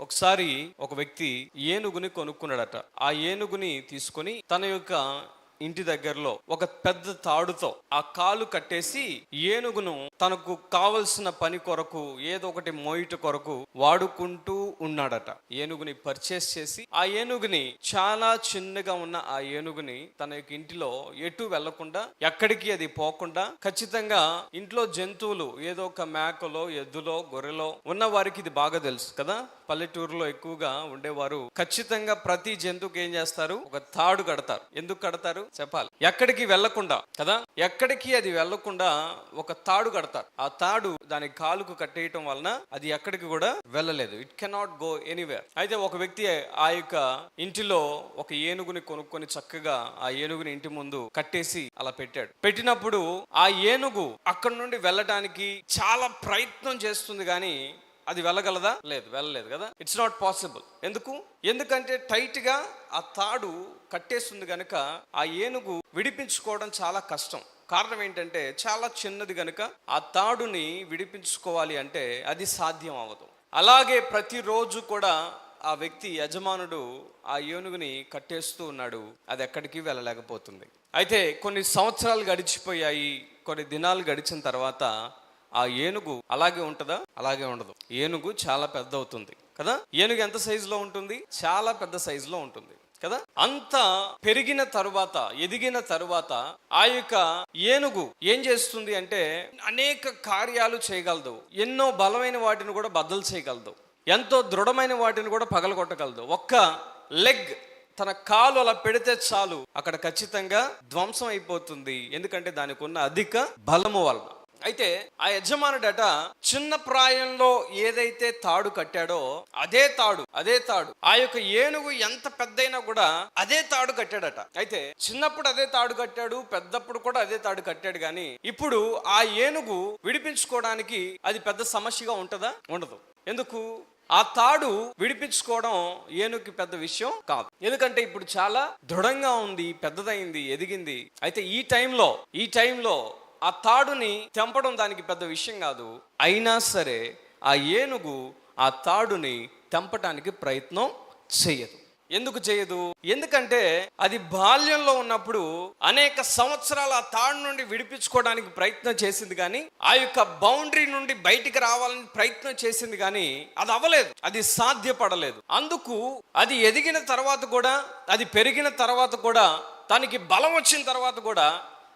ఒకసారి ఒక వ్యక్తి ఏనుగుని కొనుక్కున్నాడట. ఆ ఏనుగుని తీసుకొని తన యొక్క ఇంటి దగ్గరలో ఒక పెద్ద తాడుతో ఆ కాలు కట్టేసి ఏనుగును తనకు కావలసిన పని కొరకు ఏదో ఒకటి మోయిట కొరకు వాడుకుంటూ ఉన్నాడట. ఏనుగుని పర్చేస్ చేసి ఆ ఏనుగుని, చాలా చిన్నగా ఉన్న ఆ ఏనుగుని తన యొక్క ఇంటిలో ఎటు వెళ్లకుండా, ఎక్కడికి అది పోకుండా, ఖచ్చితంగా ఇంట్లో జంతువులు ఏదో ఒక మేకలో, ఎద్దులో, గొర్రెలో ఉన్న వారికి ఇది బాగా తెలుసు కదా. పల్లెటూరులో ఎక్కువగా ఉండేవారు ఖచ్చితంగా ప్రతి జంతువుకి ఏం చేస్తారు, ఒక తాడు కడతారు. ఎందుకు కడతారు చెప్పాలి. ఎక్కడికి వెళ్లకుండా కదా, ఎక్కడికి అది వెళ్లకుండా ఒక తాడు కడతారు. ఆ తాడు దాని కాలుకు కట్టేయటం వలన అది ఎక్కడికి కూడా వెళ్ళలేదు. It cannot go anywhere. అయితే ఒక వ్యక్తి ఆ యొక్క ఇంటిలో ఒక ఏనుగుని కొనుక్కొని చక్కగా ఆ ఏనుగుని ఇంటి ముందు కట్టేసి అలా పెట్టాడు. పెట్టినప్పుడు ఆ ఏనుగు అక్కడి నుండి వెళ్ళటానికి చాలా ప్రయత్నం చేస్తుంది, కానీ అది వెళ్ళగలదా? లేదు, వెళ్ళలేదు కదా. It's not possible. ఎందుకంటే టైట్ గా ఆ తాడు కట్టేస్తుంది గనుక ఆ ఏనుగు విడిపించుకోవడం చాలా కష్టం. కారణం ఏంటంటే చాలా చిన్నది గనుక ఆ తాడుని విడిపించుకోవాలి అంటే అది సాధ్యం అవ్వదు. అలాగే ప్రతిరోజు కూడా ఆ వ్యక్తి యజమానుడు ఆ ఏనుగుని కట్టేస్తూ ఉన్నాడు, అది ఎక్కడికి వెళ్ళలేకపోతుంది. అయితే కొన్ని సంవత్సరాలు గడిచిపోయాయి. కొన్ని దినాలు గడిచిన తర్వాత ఆ ఏనుగు అలాగే ఉంటుందా? అలాగే ఉండదు. ఏనుగు చాలా పెద్ద అవుతుంది కదా. ఏనుగు ఎంత సైజులో ఉంటుంది? చాలా పెద్ద సైజులో ఉంటుంది కదా. అంత పెరిగిన తరువాత, ఎదిగిన తరువాత ఆ యొక్క ఏనుగు ఏం చేస్తుంది అంటే అనేక కార్యాలు చేయగలదు. ఎన్నో బలమైన వాటిని కూడా బద్దలు చేయగలదు. ఎంతో దృఢమైన వాటిని కూడా పగలగొట్టగలదు. ఒక్క లెగ్, తన కాలు అలా పెడితే చాలు, అక్కడ ఖచ్చితంగా ధ్వంసం అయిపోతుంది. ఎందుకంటే దానికి ఉన్న అధిక బలము వలన. అయితే ఆ యజమానుడట చిన్న ప్రాయంలో ఏదైతే తాడు కట్టాడో అదే తాడు ఆ యొక్క ఏనుగు ఎంత పెద్దయినా కూడా అదే తాడు కట్టాడట. అయితే చిన్నప్పుడు అదే తాడు కట్టాడు, పెద్దప్పుడు కూడా అదే తాడు కట్టాడు. కానీ ఇప్పుడు ఆ ఏనుగు విడిపించుకోవడానికి అది పెద్ద సమస్యగా ఉంటుందా? ఉండదు. ఎందుకు? ఆ తాడు విడిపించుకోవడం ఏనుగుకి పెద్ద విషయం కాదు. ఎందుకంటే ఇప్పుడు చాలా దృఢంగా ఉంది, పెద్దదైంది, ఎదిగింది. అయితే ఈ టైంలో ఆ తాడుని తెంపడం దానికి పెద్ద విషయం కాదు. అయినా సరే ఆ ఏనుగు ఆ తాడుని తెంపటానికి ప్రయత్నం చేయదు. ఎందుకు చేయదు? ఎందుకంటే అది బాల్యంలో ఉన్నప్పుడు అనేక సంవత్సరాలు ఆ తాడు నుండి విడిపించుకోవడానికి ప్రయత్నం చేసింది, కానీ ఆ యొక్క బౌండరీ నుండి బయటికి రావాలని ప్రయత్నం చేసింది, కానీ అది అవ్వలేదు, అది సాధ్యపడలేదు. అందుకు అది ఎదిగిన తర్వాత కూడా, అది పెరిగిన తర్వాత కూడా, దానికి బలం వచ్చిన తర్వాత కూడా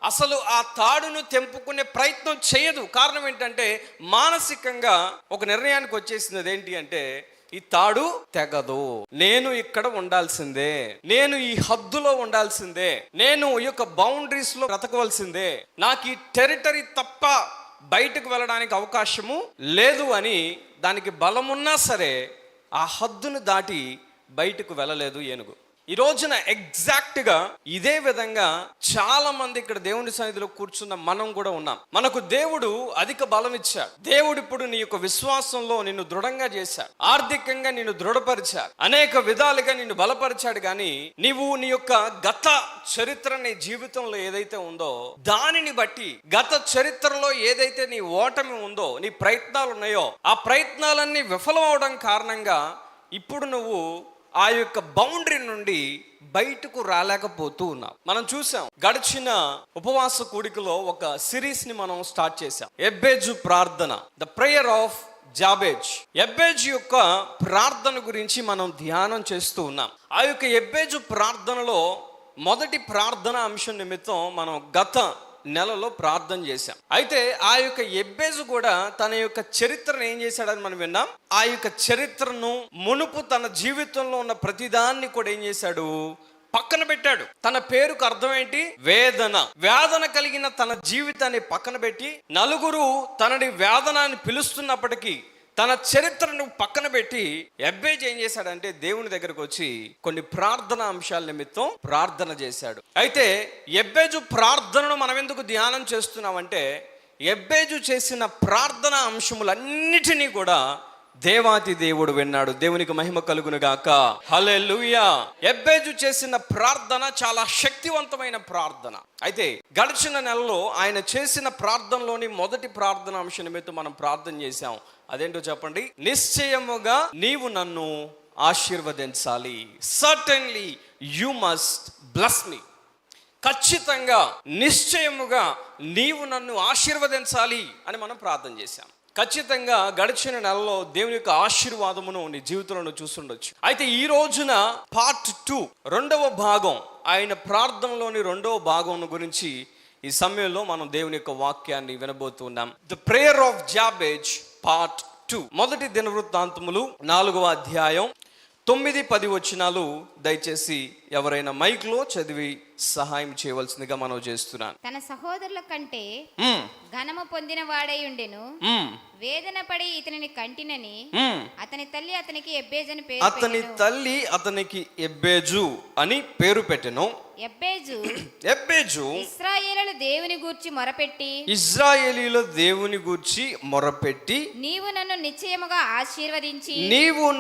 అసలు ఆ తాడును తెంపుకునే ప్రయత్నం చేయదు. కారణం ఏంటంటే మానసికంగా ఒక నిర్ణయానికి వచ్చేసింది. అదేంటి అంటే ఈ తాడు తెగదు, నేను ఇక్కడ ఉండాల్సిందే, నేను ఈ హద్దులో ఉండాల్సిందే, నేను ఈ యొక్క బౌండరీస్ లో బ్రతకవలసిందే, నాకు ఈ టెరిటరీ తప్ప బయటకు వెళ్ళడానికి అవకాశము లేదు అని దానికి బలమున్నా సరే ఆ హద్దును దాటి బయటకు వెళ్ళలేదు ఏనుగు. ఈ రోజున ఎగ్జాక్ట్గా ఇదే విధంగా చాలా మంది ఇక్కడ దేవుని సన్నిధిలో కూర్చున్న మనం కూడా ఉన్నాం. మనకు దేవుడు అధిక బలం ఇచ్చాడు. దేవుడు ఇప్పుడు నీ యొక్క విశ్వాసంలో నిన్ను దృఢంగా చేశాడు, ఆర్థికంగా నిన్ను దృఢపరిచాడు, అనేక విధాలుగా నిన్ను బలపరిచాడు. కానీ నీవు నీ యొక్క గత చరిత్ర నీ జీవితంలో ఏదైతే ఉందో దానిని బట్టి, గత చరిత్రలో ఏదైతే నీ ఓటమి ఉందో, నీ ప్రయత్నాలు ఉన్నాయో ఆ ప్రయత్నాలన్నీ విఫలం అవడం కారణంగా ఇప్పుడు నువ్వు ఆ యొక్క బౌండరీ నుండి బయటకు రాలేకపోతూ ఉన్నాం. మనం చూసాం, గడిచిన ఉపవాస కూడికలో ఒక సిరీస్ ని మనం స్టార్ట్ చేసాం. ఎబ్బేజు ప్రార్థన, ద ప్రేయర్ ఆఫ్ జాబేజ్. ఎబ్బేజు యొక్క ప్రార్థన గురించి మనం ధ్యానం చేస్తూ ఉన్నాం. ఆ యొక్క ఎబ్బేజు ప్రార్థనలో మొదటి ప్రార్థన అంశం నిమిత్తం మనం గత నెలలో ప్రార్థన చేశాం. అయితే ఆ యొక్క ఎబ్బేజు కూడా తన యొక్క చరిత్రను ఏం చేశాడని మనం విన్నాం. ఆ యొక్క చరిత్రను, మునుపు తన జీవితంలో ఉన్న ప్రతిదాన్ని కూడా ఏం చేశాడు, పక్కన పెట్టాడు. తన పేరుకు అర్థం ఏంటి? వేదన కలిగిన తన జీవితాన్ని పక్కన పెట్టి, నలుగురు తనని వేదన అని పిలుస్తున్నప్పటికీ తన చరిత్రను పక్కన పెట్టి ఎబ్బేజు ఏం చేశాడంటే దేవుని దగ్గరకు వచ్చి కొన్ని ప్రార్థన అంశాల నిమిత్తం ప్రార్థన చేశాడు. అయితే ఎబ్బేజు ప్రార్థనను మనం ఎందుకు ధ్యానం చేస్తున్నామంటే ఎబ్బేజు చేసిన ప్రార్థన అంశములన్నిటినీ కూడా దేవాతి దేవుడు విన్నాడు. దేవునికి మహిమ కలుగును గాక. హల్లెలూయా. ఎబ్బేజు చేసిన ప్రార్థన చాలా శక్తివంతమైన ప్రార్థన. అయితే గడిచిన నెలలో ఆయన చేసిన ప్రార్థనలోని మొదటి ప్రార్థన అంశం నిమిత్తం మనం ప్రార్థన చేశాం. అదేంటో చెప్పండి. నిశ్చయముగా నీవు నన్ను ఆశీర్వదించాలి. Certainly you must bless me. ఖచ్చితంగా, నిశ్చయముగా నీవు నన్ను ఆశీర్వదించాలి అని మనం ప్రార్థన చేశాం. ఖచ్చితంగా గడిచిన నెలలో దేవుని యొక్క ఆశీర్వాదమును నీ జీవితంలో చూస్తుండొచ్చు. అయితే ఈ రోజున పార్ట్ 2, రెండవ భాగం, ఆయన ప్రార్థనలోని రెండవ భాగం గురించి ఈ సమయంలో మనం దేవుని యొక్క వాక్యాన్ని వినబోతున్నాం. The prayer of Jabez part 2. మొదటి దినవృత్తాంతములు 4వ అధ్యాయం 9-10 వచనాలు దయచేసి ఎవరైనా మైక్లో చదివి సహాయం చేయవలసిందిగా మనం చేస్తున్నాను. తన సహోదరుల కంటే ఘనము పొందిన వాడై ఉండెను, వేదన పడి ఇతనిని కంటినని అతని తల్లి అతనికి ఎబ్బేజు అని పేరు పెట్టెను. ఎబ్బేజు ఇశ్రాయేలీయుల దేవుని గూర్చి మొరపెట్టి నీవు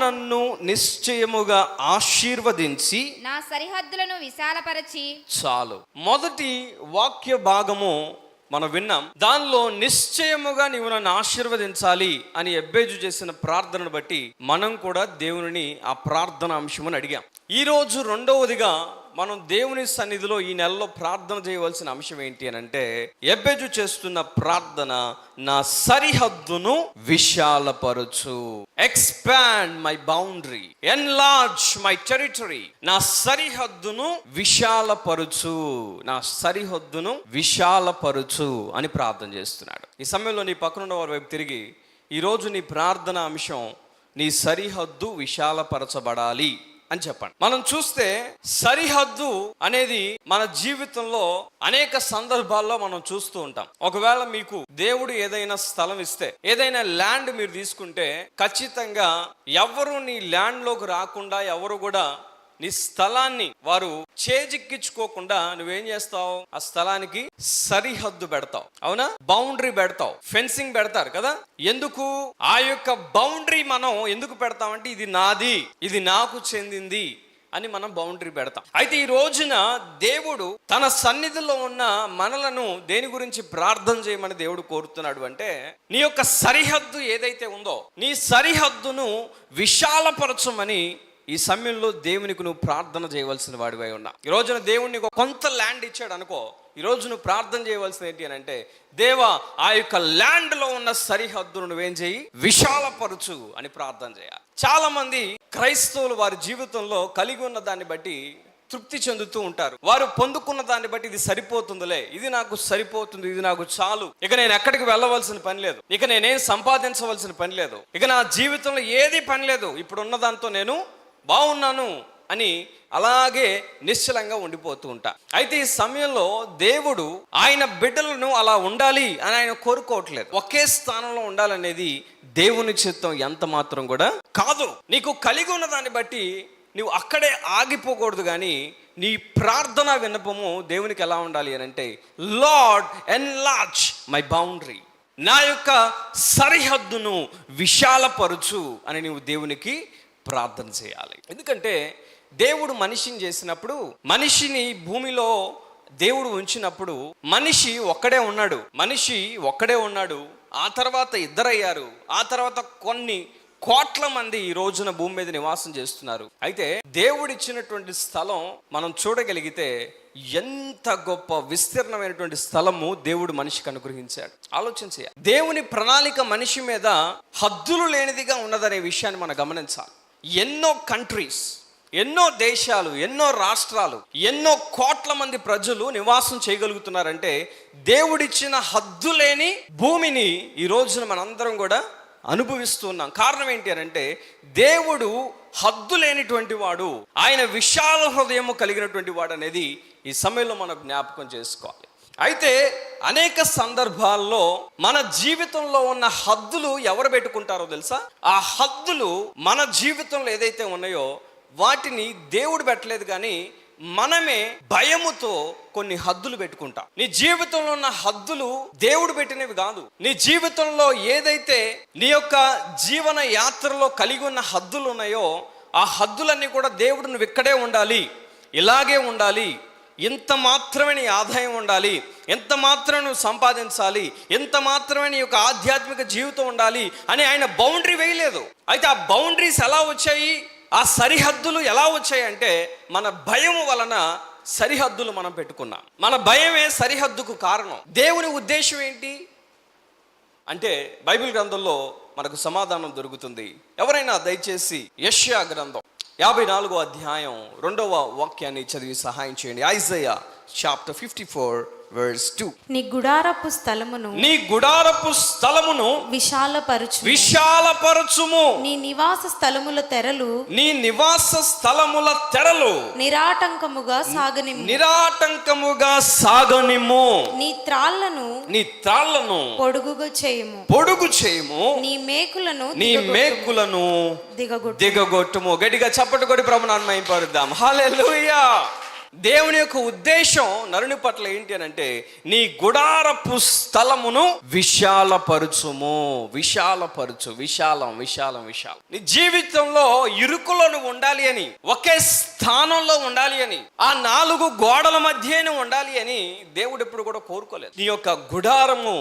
నన్ను నిశ్చయముగా ఆశీర్వదించి నా సరిహద్దులను విశాలపరచి. చాలు. మొదటి వాక్య భాగము మనం విన్నాం. దానిలో నిశ్చయముగా నీవు నన్ను ఆశీర్వదించాలి అని ఎబ్బేజు చేసిన ప్రార్థనను బట్టి మనం కూడా దేవుని ఆ ప్రార్థన అంశమును అడిగాం. ఈరోజు రెండవదిగా మనం దేవుని సన్నిధిలో ఈ నెలలో ప్రార్థన చేయవలసిన అంశం ఏంటి అని అంటే, ఎబ్బేజు చేస్తున్న ప్రార్థన, నా సరిహద్దును విశాలపరచు. Expand my boundary, enlarge my territory. నా సరిహద్దును విశాలపరచు, నా సరిహద్దును విశాలపరచు అని ప్రార్థన చేస్తున్నాడు. ఈ సమయంలో నీ పక్కనున్న వారి వైపు తిరిగి, ఈరోజు నీ ప్రార్థన అంశం నీ సరిహద్దు విశాలపరచబడాలి అని చెప్పండి. మనం చూస్తే సరిహద్దు అనేది మన జీవితంలో అనేక సందర్భాల్లో మనం చూస్తూ ఉంటాం. ఒకవేళ మీకు దేవుడు ఏదైనా స్థలం ఇస్తే, ఏదైనా ల్యాండ్ మీరు తీసుకుంటే, ఖచ్చితంగా ఎవరు నీ ల్యాండ్ లోకి రాకుండా, ఎవరు కూడా నీ స్థలాన్ని వారు చేజిక్కించుకోకుండా నువ్వేం చేస్తావు? ఆ స్థలానికి సరిహద్దు పెడతావు. అవునా? బౌండరీ పెడతావు, ఫెన్సింగ్ పెడతారు కదా. ఎందుకు? ఆ యొక్క బౌండరీ మనం ఎందుకు పెడతామంటే, ఇది నాది, ఇది నాకు చెందింది అని మనం బౌండరీ పెడతాం. అయితే ఈ రోజున దేవుడు తన సన్నిధిలో ఉన్న మనలను దేని గురించి ప్రార్థన చేయమని దేవుడు కోరుతున్నాడు అంటే, నీ యొక్క సరిహద్దు ఏదైతే ఉందో, నీ సరిహద్దును విశాలపరచమని ఈ సమయంలో దేవునికి నువ్వు ప్రార్థన చేయవలసిన వాడివై ఉన్నా. ఈ రోజున దేవుడిని కొంత ల్యాండ్ ఇచ్చాడు అనుకో, ఈరోజు నువ్వు ప్రార్థన చేయవలసింది ఏంటి అని అంటే, దేవా ఆ యొక్క ల్యాండ్లో ఉన్న సరిహద్దును నువ్వేం చేయి? విశాలపరచు అని ప్రార్థన చేయాలి. చాలా మంది క్రైస్తవులు వారి జీవితంలో కలిగి ఉన్న దాన్ని బట్టి తృప్తి చెందుతూ ఉంటారు. వారు పొందుకున్న దాన్ని బట్టి ఇది సరిపోతుందిలే, ఇది నాకు సరిపోతుంది, ఇది నాకు చాలు, ఇక నేను ఎక్కడికి వెళ్ళవలసిన పని లేదు, ఇక నేనేం సంపాదించవలసిన పని లేదు, ఇక నా జీవితంలో ఏది పని లేదు, ఇప్పుడున్న దాంతో నేను బాగున్నాను అని అలాగే నిశ్చలంగా ఉండిపోతూ ఉంటా. అయితే ఈ సమయంలో దేవుడు ఆయన బిడ్డలను అలా ఉండాలి అని ఆయన కోరుకోవట్లేదు. ఒకే స్థానంలో ఉండాలనేది దేవుని చిత్తం ఎంత మాత్రం కూడా కాదు. నీకు కలిగి ఉన్న దాన్ని బట్టి నువ్వు అక్కడే ఆగిపోకూడదు. కానీ నీ ప్రార్థన విన్నపము దేవునికి ఎలా ఉండాలి అని అంటే, లార్డ్ ఎన్లార్జ్ మై బౌండరీ, నా యొక్క సరిహద్దును విశాలపరచు అని నువ్వు దేవునికి ప్రార్థన చేయాలి. ఎందుకంటే దేవుడు మనిషిని చేసినప్పుడు, మనిషిని భూమిలో దేవుడు ఉంచినప్పుడు మనిషి ఒక్కడే ఉన్నాడు. ఆ తర్వాత ఇద్దరయ్యారు. ఆ తర్వాత కొన్ని కోట్ల మంది ఈ రోజున భూమి మీద నివాసం చేస్తున్నారు. అయితే దేవుడిచ్చినటువంటి స్థలం మనం చూడగలిగితే ఎంత గొప్ప విస్తీర్ణమైనటువంటి స్థలము దేవుడు మనిషికి అనుగ్రహించాడు. ఆలోచన చేయాలి. దేవుని ప్రణాళిక మనిషి మీద హద్దులు లేనిదిగా ఉన్నదనే విషయాన్ని మనం గమనించాలి. ఎన్నో కంట్రీస్, ఎన్నో దేశాలు, ఎన్నో రాష్ట్రాలు, ఎన్నో కోట్ల మంది ప్రజలు నివాసం చేయగలుగుతున్నారంటే దేవుడిచ్చిన హద్దు లేని భూమిని ఈ రోజున మనందరం కూడా అనుభవిస్తున్నాం. కారణం ఏంటి అని అంటే, దేవుడు హద్దు లేనిటువంటి వాడు, ఆయన విశాల హృదయము కలిగినటువంటి వాడు అనేది ఈ సమయంలో మనం జ్ఞాపకం చేసుకోవాలి. అయితే అనేక సందర్భాల్లో మన జీవితంలో ఉన్న హద్దులు ఎవరు పెట్టుకుంటారో తెలుసా? ఆ హద్దులు మన జీవితంలో ఏదైతే ఉన్నాయో వాటిని దేవుడు పెట్టలేదు, కానీ మనమే భయముతో కొన్ని హద్దులు పెట్టుకుంటాం. నీ జీవితంలో ఉన్న హద్దులు దేవుడు పెట్టినవి కాదు. నీ జీవితంలో ఏదైతే నీ యొక్క జీవన యాత్రలో కలిగి ఉన్న హద్దులు ఉన్నాయో ఆ హద్దులన్నీ కూడా దేవుడు నువ్వు ఇక్కడే ఉండాలి, ఇలాగే ఉండాలి, ఇంత మాత్రమే నీ ఆదాయం ఉండాలి, ఎంత మాత్రమే నువ్వు సంపాదించాలి, ఎంత మాత్రమే నీ యొక్క ఆధ్యాత్మిక జీవితం ఉండాలి అని ఆయన బౌండరీ వేయలేదు. అయితే ఆ బౌండరీస్ ఎలా వచ్చాయి, ఆ సరిహద్దులు ఎలా వచ్చాయి అంటే మన భయం వలన సరిహద్దులు మనం పెట్టుకున్నాం. మన భయమే సరిహద్దుకు కారణం. దేవుని ఉద్దేశం ఏంటి అంటే బైబిల్ గ్రంథంలో మనకు సమాధానం దొరుకుతుంది. ఎవరైనా దయచేసి యెషయా గ్రంథం 54వ అధ్యాయం 2వ వాక్యాన్ని చదివి సహాయం చేయండి. Isaiah chapter 54 verse 2. నీ గుడారపు స్థలమును విశాలపరచుము. నీ నివాస స్థలముల తెరలు నిరాటంకముగా సాగనిమ్ము. నీ త్రాళ్ళను పొడుగు చేయుము. నీ మేకులను దిగగొట్టుము. గట్టిగా చప్పట్లు కొట్టి ప్రభువుని మహిమపరుద్దాం. హల్లెలూయా. దేవుని యొక్క ఉద్దేశం నరుని పట్ల ఏంటి అని అంటే నీ గుడారపు స్థలమును విశాలపరచుము. విశాలం. నీ జీవితంలో ఇరుకులో నువ్వు ఉండాలి అని, ఒకే స్థానంలో ఉండాలి అని, ఆ 4 గోడల మధ్యనే ఉండాలి అని దేవుడు ఎప్పుడు కూడా కోరుకోలేదు. నీ యొక్క గుడారము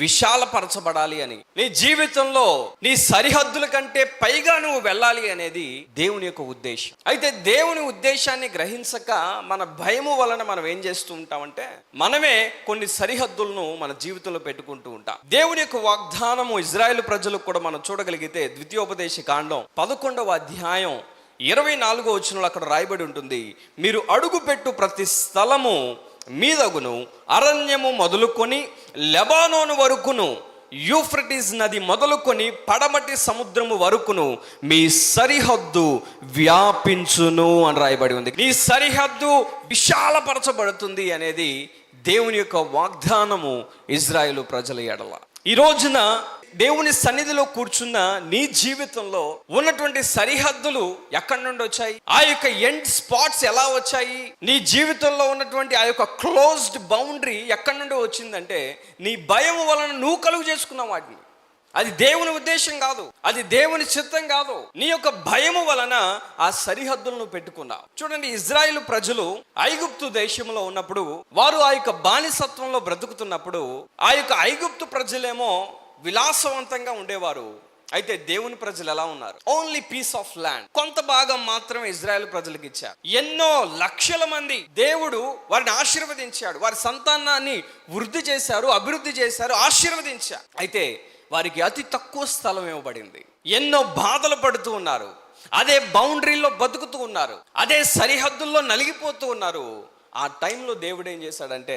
విశాలపరచబడాలి అని, నీ జీవితంలో నీ సరిహద్దుల కంటే పైగా నువ్వు వెళ్ళాలి అనేది దేవుని యొక్క ఉద్దేశం. అయితే దేవుని ఉద్దేశాన్ని గ్రహించక మన భయము వలన మనం ఏం చేస్తూ ఉంటామంటే మనమే కొన్ని సరిహద్దులను మన జీవితంలో పెట్టుకుంటూ ఉంటాం. దేవుని యొక్క వాగ్దానము ఇజ్రాయేలు ప్రజలకు కూడా మనం చూడగలిగితే ద్వితీయోపదేశ కాండం 11వ అధ్యాయం 24వ వచనంలో అక్కడ రాయబడి ఉంటుంది, మీరు అడుగుపెట్టు ప్రతి స్థలము మీదగును, అరణ్యము మొదలుకొని లెబానోను వరకును, యూఫ్రటీస్ నది మొదలుకొని పడమటి సముద్రము వరకును మీ సరిహద్దు వ్యాపించును అని రాయబడి ఉంది. నీ సరిహద్దు విశాలపరచబడుతుంది అనేది దేవుని యొక్క వాగ్దానము ఇజ్రాయేలు ప్రజల ఎడల. ఈ రోజున దేవుని సన్నిధిలో కూర్చున్న నీ జీవితంలో ఉన్నటువంటి సరిహద్దులు ఎక్కడి నుండి వచ్చాయి, ఆ యొక్క ఎండ్ స్పాట్స్ ఎలా వచ్చాయి, నీ జీవితంలో ఉన్నటువంటి ఆ యొక్క క్లోజ్డ్ బౌండరీ ఎక్కడి నుండి వచ్చిందంటే నీ భయం వలన నువ్వు కలుగు చేసుకున్నావు వాటిని. అది దేవుని ఉద్దేశం కాదు, అది దేవుని చిత్తం కాదు. నీ యొక్క భయము వలన ఆ సరిహద్దులను పెట్టుకున్నావు. చూడండి, ఇజ్రాయేలు ప్రజలు ఐగుప్తు దేశంలో ఉన్నప్పుడు, వారు ఆ యొక్క బానిసత్వంలో బ్రతుకుతున్నప్పుడు ఆ యొక్క ఐగుప్తు ప్రజలేమో విలాసవంతంగా ఉండేవారు. అయితే దేవుని ప్రజలు ఎలా ఉన్నారు? ఓన్లీ పీస్ ఆఫ్ ల్యాండ్, కొంత భాగం మాత్రమే ఇజ్రాయెల్ ప్రజలకు ఇచ్చారు. ఎన్నో లక్షల మంది దేవుడు వారిని ఆశీర్వదించాడు, వారి సంతానాన్ని వృద్ధి చేశారు, అభివృద్ధి చేశారు, ఆశీర్వదించారు. అయితే వారికి అతి తక్కువ స్థలం ఇవ్వబడింది. ఎన్నో బాధలు పడుతూ ఉన్నారు, అదే బౌండరీలో బతుకుతూ ఉన్నారు, అదే సరిహద్దుల్లో నలిగిపోతూ ఉన్నారు. ఆ టైంలో దేవుడు ఏం చేశాడంటే,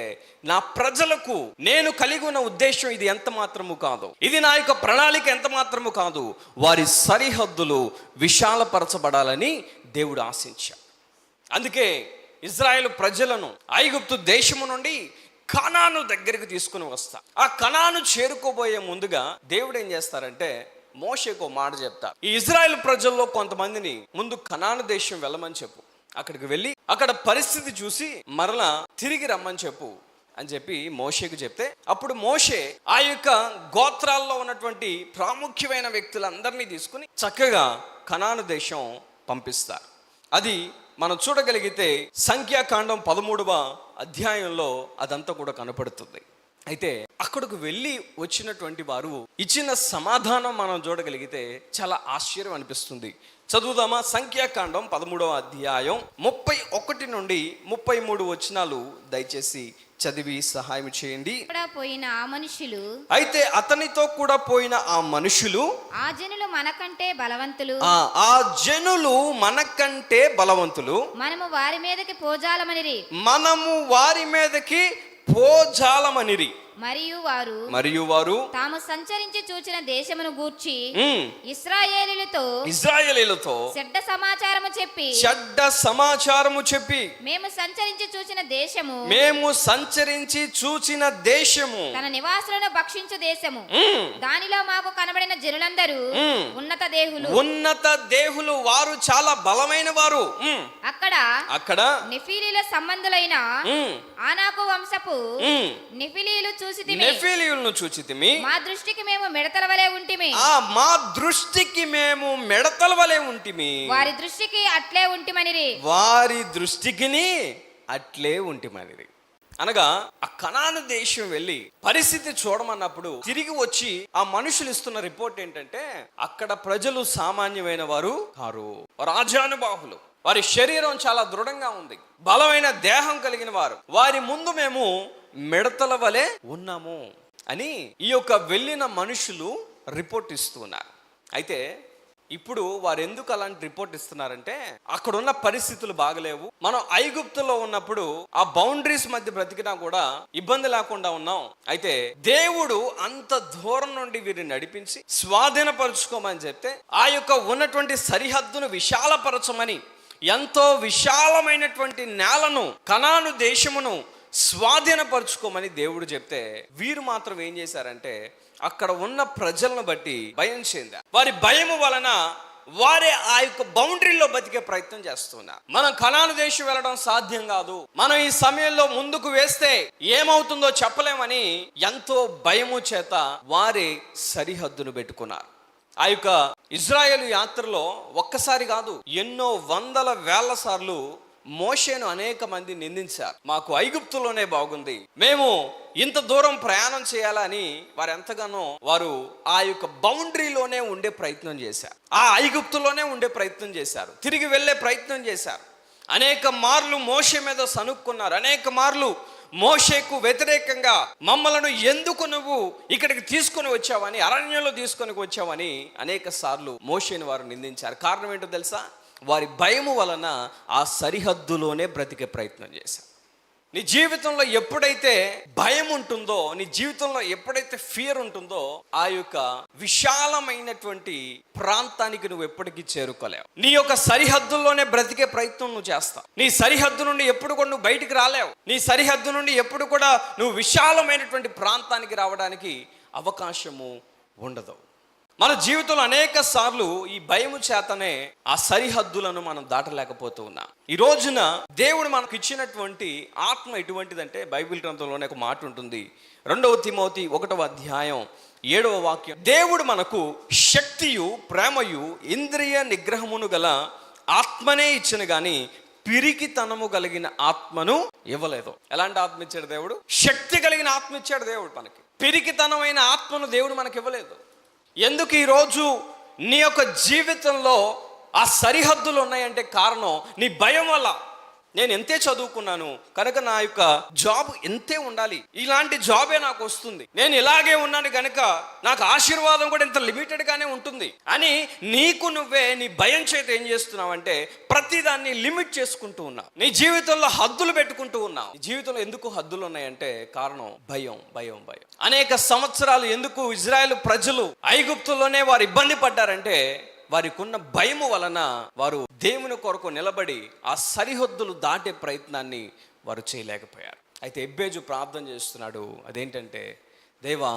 నా ప్రజలకు నేను కలిగి ఉన్న ఉద్దేశం ఇది ఎంత మాత్రము కాదు, ఇది నా యొక్క ప్రణాళిక ఎంత మాత్రము కాదు, వారి సరిహద్దులు విశాలపరచబడాలని దేవుడు ఆశించాడు. అందుకే ఇజ్రాయేల్ ప్రజలను ఐగుప్తు దేశము నుండి కనాను దగ్గరికి తీసుకుని వస్తా. ఆ కనాను చేరుకోబోయే ముందుగా దేవుడు ఏం చేస్తారంటే మోషేకు మాట చెప్తారు, ఈ ఇజ్రాయేల్ ప్రజల్లో కొంతమందిని ముందు కనాను దేశం వెళ్ళమని చెప్పు, అక్కడికి వెళ్ళి అక్కడ పరిస్థితి చూసి మరలా తిరిగి రమ్మని చెప్పు అని చెప్పి మోషేకు చెప్తే, అప్పుడు మోషే ఆ యొక్క గోత్రాల్లో ఉన్నటువంటి ప్రాముఖ్యమైన వ్యక్తులందరినీ తీసుకుని చక్కగా కనాను దేశం పంపిస్తారు. అది మనం చూడగలిగితే సంఖ్యాకాండం 13వ అధ్యాయంలో అదంతా కూడా కనపడుతుంది. అయితే అక్కడికి వెళ్ళి వచ్చినటువంటి వారు ఇచ్చిన సమాధానం మనం చూడగలిగితే చాలా ఆశ్చర్యం అనిపిస్తుంది. చదువుదామా? సంఖ్యాకాండం 13వ అధ్యాయం 31 నుండి 33 వచనాలు దయచేసి చదివి సహాయం చేయండి. అయితే అతనితో కూడా పోయిన ఆ మనుషులు, ఆ జనులు మనకంటే బలవంతులు, మనము వారి మీదకి పోజాలమనిరి, మరియు వారు తాము సంచరించి చూచిన దేశమును గూర్చి ఇశ్రాయేలీయులతో చెడ్డ సమాచారము చెప్పి మేము సంచరించి చూచిన దేశము తన నివాసులను భక్షించు దేశము, దానిలో మాకు కనబడిన జనులందరూ ఉన్నత దేహులు వారు చాలా బలమైన వారు. అక్కడ నెఫీలీల సంబంధులైన ఆనాకు వంశపు నెఫీలీయులను చూచితిమి. మా దృష్టికి మేము మిడతల వలె ఉంటిమి. వారి దృష్టికి అట్లే ఉంటిమనిరి. అనగా ఆ కనాను దేశం వెళ్ళి పరిస్థితి చూడమన్నప్పుడు తిరిగి వచ్చి ఆ మనుషులు ఇస్తున్న రిపోర్ట్ ఏంటంటే, అక్కడ ప్రజలు సామాన్యమైన వారు కారు, రాజానుబాహులు, వారి శరీరం చాలా దృఢంగా ఉంది, బలమైన దేహం కలిగిన వారు, వారి ముందు మేము మిడతల వలె ఉన్నాము అని ఈ యొక్క వెళ్ళిన మనుషులు రిపోర్ట్ ఇస్తున్నారు. అయితే ఇప్పుడు వారు ఎందుకు అలాంటి రిపోర్ట్ ఇస్తున్నారంటే, అక్కడ ఉన్న పరిస్థితులు బాగలేవు. మనం ఐగుప్తులో ఉన్నప్పుడు ఆ బౌండరీస్ మధ్య బ్రతికినా కూడా ఇబ్బంది లేకుండా ఉన్నాం. అయితే దేవుడు అంత దూరం నుండి వీరిని నడిపించి స్వాధీనపరుచుకోమని చెప్తే, ఆ యొక్క ఉన్నటువంటి సరిహద్దును విశాలపరచమని, ఎంతో విశాలమైనటువంటి నేలను, కనాను దేశమును స్వాధీనపరుచుకోమని దేవుడు చెప్తే, వీరు మాత్రం ఏం చేశారంటే అక్కడ ఉన్న ప్రజలను బట్టి భయం చెందారు. వారి భయము వలన వారే ఆ యొక్క బౌండరీలో బతికే ప్రయత్నం చేస్తున్నారు. మనం కనాను దేశం వెళ్ళడం సాధ్యం కాదు, మనం ఈ సమయంలో ముందుకు వేస్తే ఏమవుతుందో చెప్పలేమని ఎంతో భయము చేత వారి సరిహద్దును పెట్టుకున్నారు. ఆ యొక్క ఇజ్రాయేలు యాత్రలో ఒక్కసారి కాదు, ఎన్నో వందల వేల సార్లు మోషేను అనేక మంది నిందించారు. మాకు ఐగుప్తులోనే బాగుంది, మేము ఇంత దూరం ప్రయాణం చేయాలని వారు ఎంతగానో వారు ఆ యొక్క బౌండరీలోనే ఉండే ప్రయత్నం చేశారు, ఆ ఐగుప్తులోనే ఉండే ప్రయత్నం చేశారు, తిరిగి వెళ్ళే ప్రయత్నం చేశారు. అనేక మార్లు మోషే మీద సనుక్కున్నారు, అనేక మార్లు మోషేకు వ్యతిరేకంగా మమ్మలను ఎందుకు నువ్వు ఇక్కడికి తీసుకొని వచ్చావని, అరణ్యంలో తీసుకొని వచ్చావని అనేక సార్లు మోషేని వారు నిందించారు. కారణం ఏంటో తెలుసా? వారి భయము వలన ఆ సరిహద్దులోనే బ్రతికే ప్రయత్నం చేశారు. నీ జీవితంలో ఎప్పుడైతే భయం ఉంటుందో, నీ జీవితంలో ఎప్పుడైతే ఫియర్ ఉంటుందో, ఆ యొక్క విశాలమైనటువంటి ప్రాంతానికి నువ్వు ఎప్పటికీ చేరుకోలేవు. నీ యొక్క సరిహద్దుల్లోనే బ్రతికే ప్రయత్నం నువ్వు చేస్తావు. నీ సరిహద్దు నుండి ఎప్పుడు కూడా నువ్వు బయటికి రాలేవు. నీ సరిహద్దు నుండి ఎప్పుడు కూడా నువ్వు విశాలమైనటువంటి ప్రాంతానికి రావడానికి అవకాశము ఉండదు. మన జీవితంలో అనేక సార్లు ఈ భయము చేతనే ఆ సరిహద్దులను మనం దాటలేకపోతూ ఉన్నాం. ఈ రోజున దేవుడు మనకు ఇచ్చినటువంటి ఆత్మ ఎటువంటిదంటే, బైబిల్ గ్రంథంలోనే ఒక మాట ఉంటుంది, 2 తిమోతి 1:7 దేవుడు మనకు శక్తియు ప్రేమయు ఇంద్రియ నిగ్రహమును గల ఆత్మనే ఇచ్చిన గాని పిరికితనము కలిగిన ఆత్మను ఇవ్వలేదు. ఎలాంటి ఆత్మ ఇచ్చాడు దేవుడు? శక్తి కలిగిన ఆత్మ ఇచ్చాడు దేవుడు మనకి. పిరికితనమైన ఆత్మను దేవుడు మనకి ఇవ్వలేదు. ఎందుకు ఈరోజు నీ యొక్క జీవితంలో ఆ సరిహద్దులు ఉన్నాయంటే కారణం నీ భయం వల్ల. నేను ఎంతే చదువుకున్నాను కనుక నా యొక్క జాబ్ ఎంతే ఉండాలి, ఇలాంటి జాబే నాకు వస్తుంది, నేను ఇలాగే ఉన్నాను కనుక నాకు ఆశీర్వాదం కూడా ఇంత లిమిటెడ్గానే ఉంటుంది అని నీకు నువ్వే నీ భయం చేత ఏం చేస్తున్నావు అంటే ప్రతిదాన్ని లిమిట్ చేసుకుంటూ ఉన్నావు. నీ జీవితంలో హద్దులు పెట్టుకుంటూ ఉన్నావు. జీవితంలో ఎందుకు హద్దులు ఉన్నాయంటే కారణం భయం, భయం, భయం. అనేక సంవత్సరాలు ఎందుకు ఇజ్రాయేలు ప్రజలు ఐగుప్తులోనే వారు ఇబ్బంది పడ్డారంటే వారికి ఉన్న భయము వలన వారు దేవుని కొరకు నిలబడి ఆ సరిహద్దులు దాటే ప్రయత్నాన్ని వారు చేయలేకపోయారు. అయితే ఎబ్బేజు ప్రార్థన చేస్తున్నాడు, అదేంటంటే, దేవా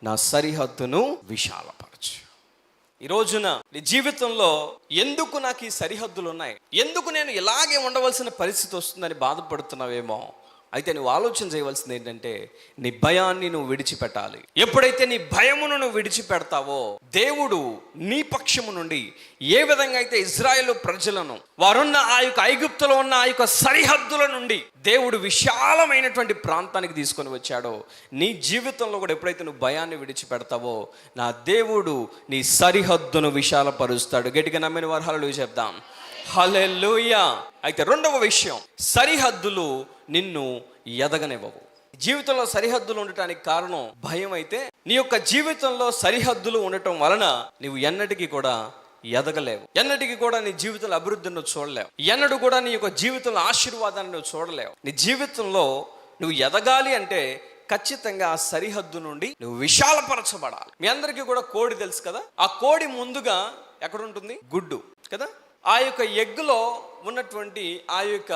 నా సరిహద్దును విశాలపరచు. ఈ రోజున నీ జీవితంలో ఎందుకు నాకు ఈ సరిహద్దులు ఉన్నాయి, ఎందుకు నేను ఇలాగే ఉండవలసిన పరిస్థితి వస్తుందని బాధపడుతున్నావేమో. అయితే నువ్వు ఆలోచన చేయవలసింది ఏంటంటే నీ భయాన్ని నువ్వు విడిచిపెట్టాలి. ఎప్పుడైతే నీ భయమును నువ్వు విడిచిపెడతావో దేవుడు నీ పక్షము నుండి ఏ విధంగా అయితే ఇజ్రాయేలు ప్రజలను వారున్న ఆ యొక్క ఐగుప్తులో ఉన్న ఆ యొక్క సరిహద్దుల నుండి దేవుడు విశాలమైనటువంటి ప్రాంతానికి తీసుకొని వచ్చాడో, నీ జీవితంలో కూడా ఎప్పుడైతే నువ్వు భయాన్ని విడిచిపెడతావో నా దేవుడు నీ సరిహద్దును విశాలపరుస్తాడు. గట్టిగా నమ్మిన వారు హల్లెలూయా చెప్దాం. హల్లెలూయా. అయితే రెండవ విషయం, సరిహద్దులు నిన్ను ఎదగనివ్వవు. జీవితంలో సరిహద్దులు ఉండటానికి కారణం భయం అయితే నీ యొక్క జీవితంలో సరిహద్దులు ఉండటం వలన నువ్వు ఎన్నటికీ కూడా ఎదగలేవు, ఎన్నటికీ కూడా నీ జీవితంలో అభివృద్ధిని నువ్వు చూడలేవు, ఎన్నడూ కూడా నీ యొక్క జీవితంలో ఆశీర్వాదాన్ని నువ్వు చూడలేవు. నీ జీవితంలో నువ్వు ఎదగాలి అంటే ఖచ్చితంగా ఆ సరిహద్దు నుండి నువ్వు విశాలపరచబడాలి. మీ అందరికీ కూడా కోడి తెలుసు కదా. ఆ కోడి ముందుగా ఎక్కడ ఉంటుంది? గుడ్డు కదా. ఆ యొక్క ఎగ్గులో ఉన్నటువంటి ఆ యొక్క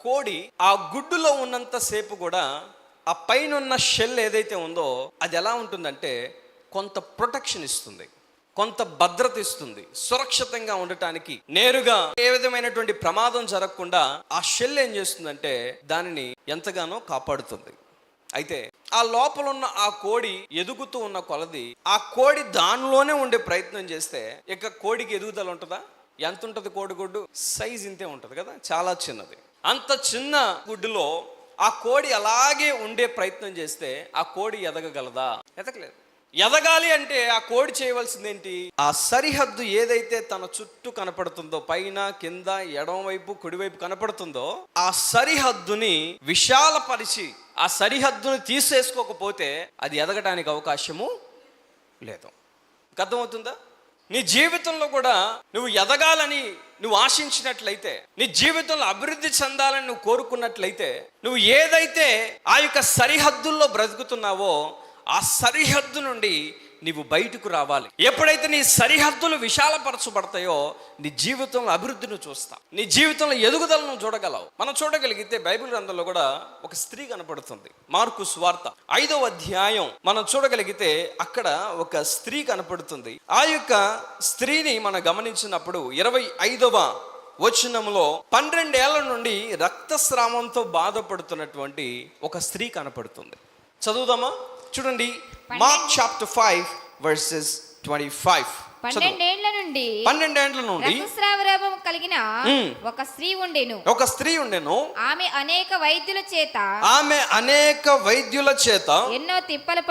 కోడి ఆ గుడ్డులో ఉన్నంత సేపు కూడా ఆ పైన ఉన్న షెల్ ఏదైతే ఉందో అది ఎలా ఉంటుందంటే కొంత ప్రొటెక్షన్ ఇస్తుంది, కొంత భద్రత ఇస్తుంది. సురక్షితంగా ఉండటానికి నేరుగా ఏ విధమైనటువంటి ప్రమాదం జరగకుండా ఆ షెల్ ఏం చేస్తుందంటే దానిని ఎంతగానో కాపాడుతుంది. అయితే ఆ లోపల ఉన్న ఆ కోడి ఎదుగుతూ ఉన్న కొలది ఆ కోడి దానిలోనే ఉండే ప్రయత్నం చేస్తే ఇక కోడికి ఎదుగుదల ఉంటుందా? ఎంత ఉంటుంది? కోడిగుడ్డు సైజ్ ఇంతే ఉంటుంది కదా, చాలా చిన్నది. అంత చిన్న గుడ్డులో ఆ కోడి అలాగే ఉండే ప్రయత్నం చేస్తే ఆ కోడి ఎదగగలదా? ఎదగలేదు. ఎదగాలి అంటే ఆ కోడి చేయవలసింది ఏంటి? ఆ సరిహద్దు ఏదైతే తన చుట్టూ కనపడుతుందో, పైన కింద ఎడమవైపు కుడివైపు కనపడుతుందో, ఆ సరిహద్దుని విశాలపరిచి ఆ సరిహద్దుని తీసేసుకోకపోతే అది ఎదగడానికి అవకాశము లేదు. అర్థమవుతుందా? నీ జీవితంలో కూడా నువ్వు ఎదగాలని నువ్వు ఆశించినట్లయితే, నీ జీవితంలో అభివృద్ధి చెందాలని నువ్వు కోరుకున్నట్లయితే, నువ్వు ఏదైతే ఆ యొక్క సరిహద్దుల్లో బ్రతుకుతున్నావో ఆ సరిహద్దు నుండి నీవు బయటకు రావాలి. ఎప్పుడైతే నీ సరిహద్దులు విశాలపరచబడతాయో నీ జీవితంలో అభివృద్ధిని చూస్తా, నీ జీవితంలో ఎదుగుదలను చూడగలవు. మనం చూడగలిగితే బైబిల్ గ్రంథంలో కూడా ఒక స్త్రీ కనపడుతుంది. మార్కు సువార్త 5వ అధ్యాయం మనం చూడగలిగితే అక్కడ ఒక స్త్రీ కనపడుతుంది. ఆ యొక్క స్త్రీని మనం గమనించినప్పుడు 25వ వచనంలో 12 ఏళ్ల నుండి రక్తస్రావంతో బాధపడుతున్నటువంటి ఒక స్త్రీ కనపడుతుంది. చదువుదామా? చూడండి, మార్క్ చాప్టర్ 5 verses 25. 12 ఏళ్ల నుండి రక్తస్రావ రోగం కలిగిన ఒక స్త్రీ ఉండెను. ఆమె అనేక వైద్యుల చేత ఎన్నో తిప్పలు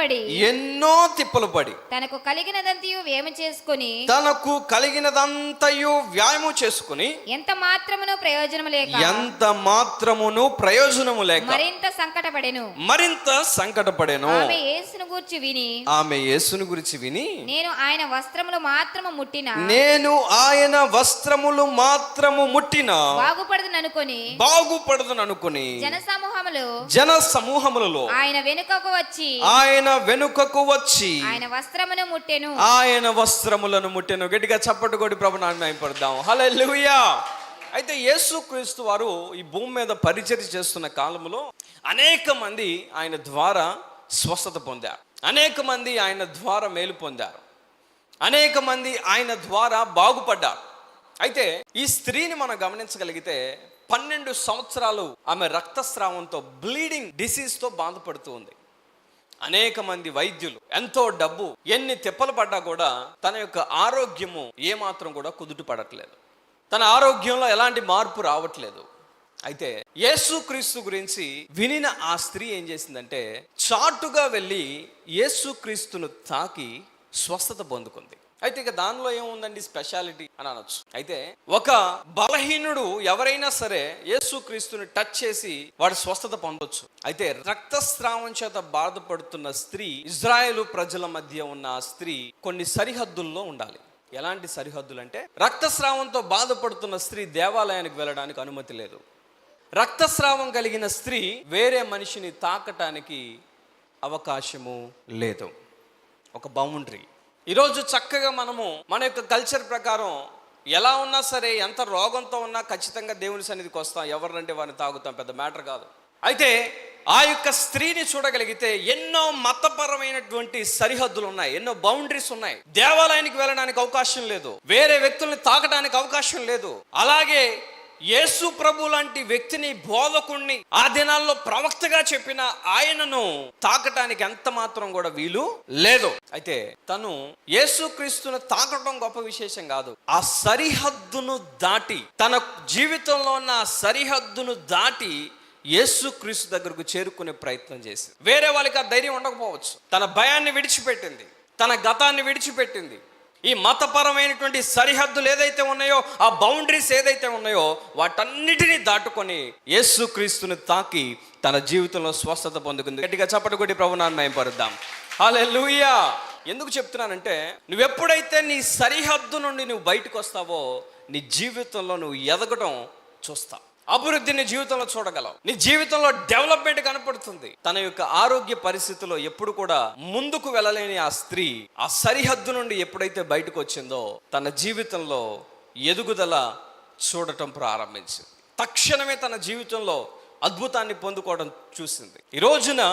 పడి తనకు కలిగినదంతయు వ్యాయము చేసుకుని ఎంత మాత్రమును ప్రయోజనము లేక మరింత సంకటపడెను. ఆమె యేసును గూర్చి విని నేను ఆయన వస్త్రములు మాత్రము ముట్టిన బాగుపడదుననుకొని జన సమూహములలో ఆయన వెనుకకు వచ్చి ఆయన వస్త్రములను ముట్టెను. గట్టిగా చప్పట్లు కొట్టి ప్రభువుని మహిమపడదాం. హల్లెలూయా. అయితే యేసుక్రీస్తు వారు ఈ భూమి మీద పరిచర్య చేస్తున్న కాలంలో అనేక మంది ఆయన ద్వారా స్వస్థత పొందారు, అనేక మంది ఆయన ద్వారా మేలు పొందారు, అనేక మంది ఆయన ద్వారా బాగుపడ్డారు. అయితే ఈ స్త్రీని మనం గమనించగలిగితే 12 సంవత్సరాలు ఆమె రక్తస్రావంతో, బ్లీడింగ్ డిసీజ్తో బాధపడుతూ ఉంది. అనేక మంది వైద్యులు, ఎంతో డబ్బు, ఎన్ని తిప్పలు పడ్డా కూడా తన యొక్క ఆరోగ్యము ఏమాత్రం కూడా కుదుట పడట్లేదు, తన ఆరోగ్యంలో ఎలాంటి మార్పు రావట్లేదు. అయితే యేసుక్రీస్తు గురించి వినిన ఆ స్త్రీ ఏం చేసిందంటే చాటుగా వెళ్ళి యేసుక్రీస్తును తాకి స్వస్థత పొందుకుంది. అయితే ఇక దానిలో ఏముందండి స్పెషాలిటీ అని అనొచ్చు. అయితే ఒక బలహీనుడు ఎవరైనా సరే యేసుక్రీస్తుని టచ్ చేసి వాడు స్వస్థత పొందొచ్చు. అయితే రక్తస్రావం చేత బాధపడుతున్న స్త్రీ, ఇజ్రాయేలు ప్రజల మధ్య ఉన్న ఆ స్త్రీ కొన్ని సరిహద్దుల్లో ఉండాలి. ఎలాంటి సరిహద్దులు అంటే, రక్తస్రావంతో బాధపడుతున్న స్త్రీ దేవాలయానికి వెళ్ళడానికి అనుమతి లేదు. రక్తస్రావం కలిగిన స్త్రీ వేరే మనిషిని తాకటానికి అవకాశము లేదు. ఒక బౌండరీ. ఈరోజు చక్కగా మనము మన యొక్క కల్చర్ ప్రకారం ఎలా ఉన్నా సరే, ఎంత రోగంతో ఉన్నా ఖచ్చితంగా దేవుని సన్నిధికి వస్తాం, ఎవరినంటే వారిని తాగుతాం, పెద్ద మ్యాటర్ కాదు. అయితే ఆ యొక్క స్త్రీని చూడగలిగితే ఎన్నో మతపరమైనటువంటి సరిహద్దులు ఉన్నాయి, ఎన్నో బౌండరీస్ ఉన్నాయి. దేవాలయానికి వెళ్ళడానికి అవకాశం లేదు, వేరే వ్యక్తుల్ని తాకడానికి అవకాశం లేదు. అలాగే యేసు ప్రభు లాంటి వ్యక్తిని, బోధకుణ్ణి, ఆ దినాల్లో ప్రవక్తగా చెప్పిన ఆయనను తాకటానికి ఎంత మాత్రం కూడా వీలు లేదు. అయితే తను యేసుక్రీస్తును తాకటం గొప్ప విశేషం కాదు, ఆ సరిహద్దును దాటి, తన జీవితంలో ఉన్న ఆ సరిహద్దును దాటి యేసుక్రీస్తు దగ్గరకు చేరుకునే ప్రయత్నం చేసి, వేరే వాళ్ళకి ఆ ధైర్యం ఉండకపోవచ్చు, తన భయాన్ని విడిచిపెట్టింది, తన గతాన్ని విడిచిపెట్టింది. ఈ మతపరమైనటువంటి సరిహద్దులు ఏదైతే ఉన్నాయో, ఆ బౌండరీస్ ఏదైతే ఉన్నాయో, వాటన్నిటినీ దాటుకొని యేసుక్రీస్తుని తాకి తన జీవితంలో స్వస్థత పొందుకుంది. గట్టిగా చప్పట్లు కొట్టి ప్రభువుని మహిమపరుద్దాం. హల్లెలూయా. ఎందుకు చెప్తున్నానంటే, నువ్వెప్పుడైతే నీ సరిహద్దు నుండి నువ్వు బయటకు వస్తావో నీ జీవితంలో నువ్వు ఎదగడం చూస్తావు. అభివృద్ధి నీ జీవితంలో చూడగలవు. నీ జీవితంలో డెవలప్మెంట్ కనపడుతుంది. తన యొక్క ఆరోగ్య పరిస్థితిలో ఎప్పుడు కూడా ముందుకు వెళ్ళలేని ఆ స్త్రీ ఆ సరిహద్దు నుండి ఎప్పుడైతే బయటకు వచ్చిందో తన జీవితంలో ఎదుగుదల చూడటం ప్రారంభించింది. తక్షణమే తన జీవితంలో అద్భుతాన్ని పొందుకోవడం చూసింది. ఈ రోజున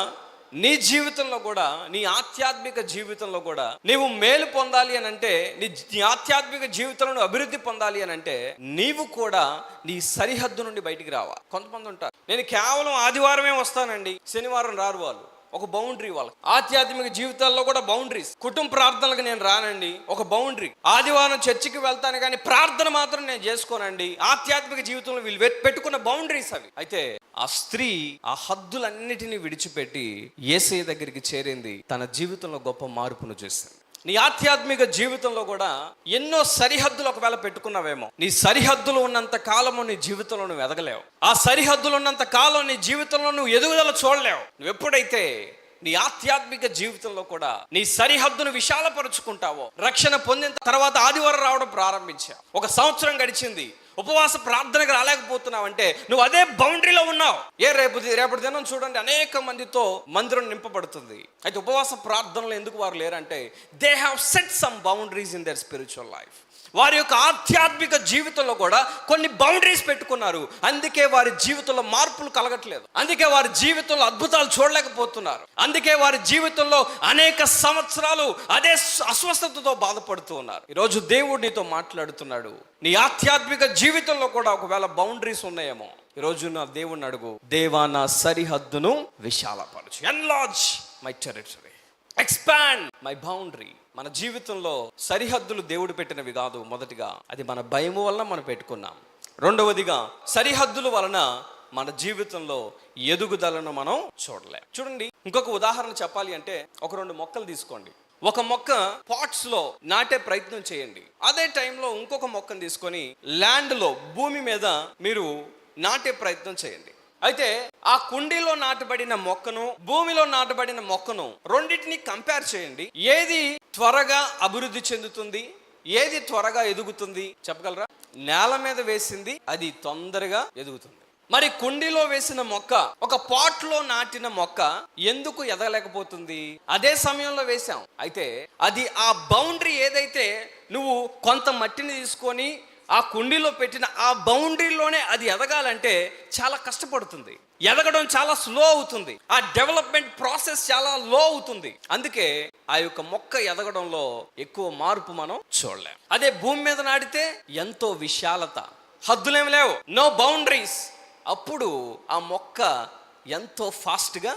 నీ జీవితంలో కూడా, నీ ఆధ్యాత్మిక జీవితంలో కూడా నీవు మేలు పొందాలి అని అంటే, నీ ఆధ్యాత్మిక జీవితంలో అభివృద్ధి పొందాలి అని అంటే నీవు కూడా నీ సరిహద్దు నుండి బయటికి రావాలి. కొంతమంది ఉంటారు, నేను కేవలం ఆదివారమే వస్తానండి, శనివారం రారు. వాళ్ళు ఒక బౌండరీ. వాళ్ళకి ఆధ్యాత్మిక జీవితాల్లో కూడా బౌండరీస్. కుటుంబ ప్రార్థనలకు నేను రానండి, ఒక బౌండరీ. ఆదివారం చర్చికి వెళ్తాను కానీ ప్రార్థన మాత్రం నేను చేసుకోనండి. ఆధ్యాత్మిక జీవితంలో వీళ్ళు పెట్టుకున్న బౌండరీస్ అవి. అయితే ఆ స్త్రీ ఆ హద్దులన్నిటినీ విడిచిపెట్టి యేసయ్య దగ్గరికి చేరింది. తన జీవితంలో గొప్ప మార్పును చేసింది. నీ ఆధ్యాత్మిక జీవితంలో కూడా ఎన్నో సరిహద్దులు ఒకవేళ పెట్టుకున్నావేమో, నీ సరిహద్దులు ఉన్నంత కాలము నీ జీవితంలో నువ్వు ఎదగలేవు. ఆ సరిహద్దులు ఉన్నంత కాలం నీ జీవితంలో నువ్వు ఎదుగుదల చూడలేవు. నువ్వు ఎప్పుడైతే నీ ఆధ్యాత్మిక జీవితంలో కూడా నీ సరిహద్దును విశాలపరుచుకుంటావో, రక్షణ పొందిన తర్వాత ఆదివారం రావడం ప్రారంభించావు, 1 సంవత్సరం గడిచింది, ఉపవాస ప్రార్థనకు రాలేకపోతున్నావంటే నువ్వు అదే బౌండరీలో ఉన్నావు. రేపటి దినం చూడండి, అనేక మందితో మందిరం నింపబడుతుంది. అయితే ఉపవాస ప్రార్థనలు ఎందుకు వారు లేరంటే they have set some boundaries in their spiritual life. వారి యొక్క ఆధ్యాత్మిక జీవితంలో కూడా కొన్ని బౌండరీస్ పెట్టుకున్నారు. అందుకే వారి జీవితంలో మార్పులు కలగట్లేదు. అందుకే వారి జీవితంలో అద్భుతాలు చూడలేకపోతున్నారు. అందుకే వారి జీవితంలో అనేక సంవత్సరాలు అదే అస్వస్థతతో బాధపడుతూ ఉన్నారు. ఈరోజు దేవుడు నీతో మాట్లాడుతున్నాడు. నీ ఆధ్యాత్మిక జీవితంలో కూడా ఒకవేళ బౌండరీస్ ఉన్నాయేమో, ఈరోజు నా దేవుడిని అడుగు, దేవా నా సరిహద్దును విశాలపరచు. Enlarge my territory, expand my boundary. మన జీవితంలో సరిహద్దులు దేవుడు పెట్టినవి కాదు. మొదటిగా అది మన భయము వలన మనం పెట్టుకున్నాం. రెండవదిగా సరిహద్దుల వలన మన జీవితంలో ఎదుగుదలను మనం చూడలేం. చూడండి, ఇంకొక ఉదాహరణ చెప్పాలి అంటే, ఒక 2 మొక్కలు తీసుకోండి. ఒక మొక్క పాట్స్ లో నాటే ప్రయత్నం చేయండి. అదే టైంలో ఇంకొక మొక్కను తీసుకొని ల్యాండ్లో, భూమి మీద మీరు నాటే ప్రయత్నం చేయండి. అయితే ఆ కుండీలో నాటబడిన మొక్కను, భూమిలో నాటబడిన మొక్కను రెండింటిని కంపేర్ చేయండి. ఏది త్వరగా అభివృద్ధి చెందుతుంది, ఏది త్వరగా ఎదుగుతుంది చెప్పగలరా? నేల మీద వేసింది అది తొందరగా ఎదుగుతుంది. మరి కుండీలో వేసిన మొక్క, ఒక పాట్ లో నాటిన మొక్క ఎందుకు ఎదగలేకపోతుంది? అదే సమయంలో వేసాం. అయితే అది ఆ బౌండరీ ఏదైతే నువ్వు కొంత మట్టిని తీసుకొని ఆ కుండీలో పెట్టిన ఆ బౌండరీలోనే అది ఎదగాలంటే చాలా కష్టపడుతుంది. ఎదగడం చాలా స్లో అవుతుంది. ఆ డెవలప్మెంట్ ప్రాసెస్ చాలా లో అవుతుంది. అందుకే ఆ యొక్క మొక్క ఎదగడంలో ఎక్కువ మార్పు మనం చూడలేం. అదే భూమి మీద నాటితే ఎంతో విశాలత, హద్దులేమి లేవు, నో బౌండరీస్. అప్పుడు ఆ మొక్క ఎంతో ఫాస్ట్గా